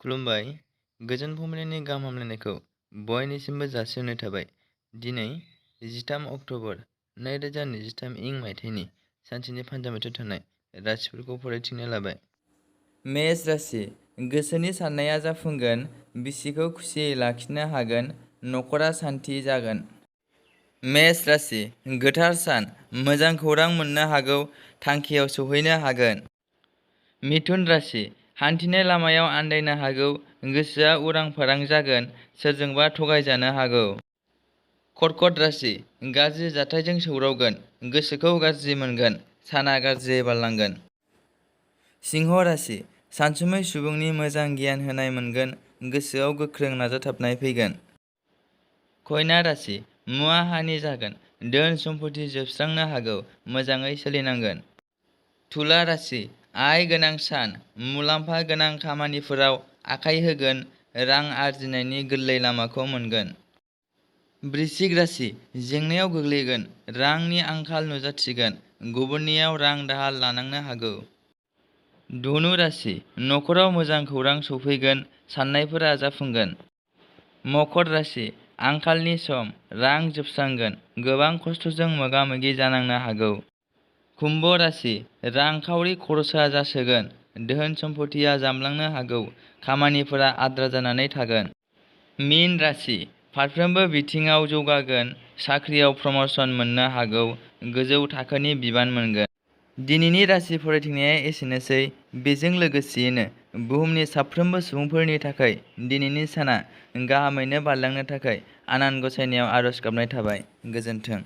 खुलुमबाय। गोजोन फुंबिलिनि गाहाम हामलायनायखौ बयनिसिमबो जासिहरनाय थाबाय। दिनै 13 अक्ट'बर 2023 इं मायथाइनि सानसेनि फान्जामुथियाव थानाय राशिफोरखौ फरायथिंनो लाबाय। मेष राशि, गोसोनि साननाया जाफुंगोन, बिसिखौ खुसियै लाखिनो हागोन, नखरा सान्थि जागोन। मेष राशि, गोथार सान, मोजां खौरां मोननो हागौ, थांखियाव सौहैनो हागोन। मिथुन राशि, हान्थिनाय लामायाव आन्दायनो हागौ, गोसोआ उरां फारां जागोन, सोरजोंबा थगायजानो हागौ। कर्कट राशि, गाज्रि जाथायजों सौदावगोन, गोसोखौ गाज्रि मोनगोन, साना गाज्रि बारलांगोन। सिंह राशि, सानसुमै सुबुंनि मोजां गियान होनाय मोनगोन, गोसोआव गोख्रों नाजाथाबनाय फैगोन। कन्या राशि, मुवा हानि जागोन, धोन सम्फथि जोबस्रांनो हागौ, मोजाङै सोलिनांगोन। तुला राशि, आय गोनां सान, मुलाम्फा गोनां खामानिफोराव आखाइ होगोन, रां आरजिनायनि गोरलै लामाखौ मोनगोन। वृश्चिक राशि, जेंनायाव गोग्लैगोन, रांनि आंखाल नुजाथिगोन, गुबुननियाव रां दाहार लानांनो हागौ। धनु राशि, नखराव मोजां खौरां सफैगोन, साननायफोरा जाफुंगोन। मकर राशि, आंखालनि सम, रां जोबस्रांगोन, गोबां खस्थ'जों मोगा-मोगि जानांनो हागौ। कुम्भ राशि, रांखावरि खरसा जासोगोन, धोन सम्फथिया जामलांनो हागौ, खामानिफोरा आद्रा जानानै थागोन। मीन राशि, फारफ्रोमबो बिथिङाव जौगागोन, साख्रियाव प्रम'शन मोननो हागौ, गोजौ थाखोनि बिबान मोनगोन। दिनैनि राशि फरायथिंनाया एसेनोसै। बेजों लोगोसेयैनो बुहुमनि साफ्रोमबो सुबुंफोरनि थाखाय दिनैनि साना गाहामैनो बारलांनो थाखाय आनान गसाइनियाव आरज गाबनाय थाबाय। गोजोन्थों।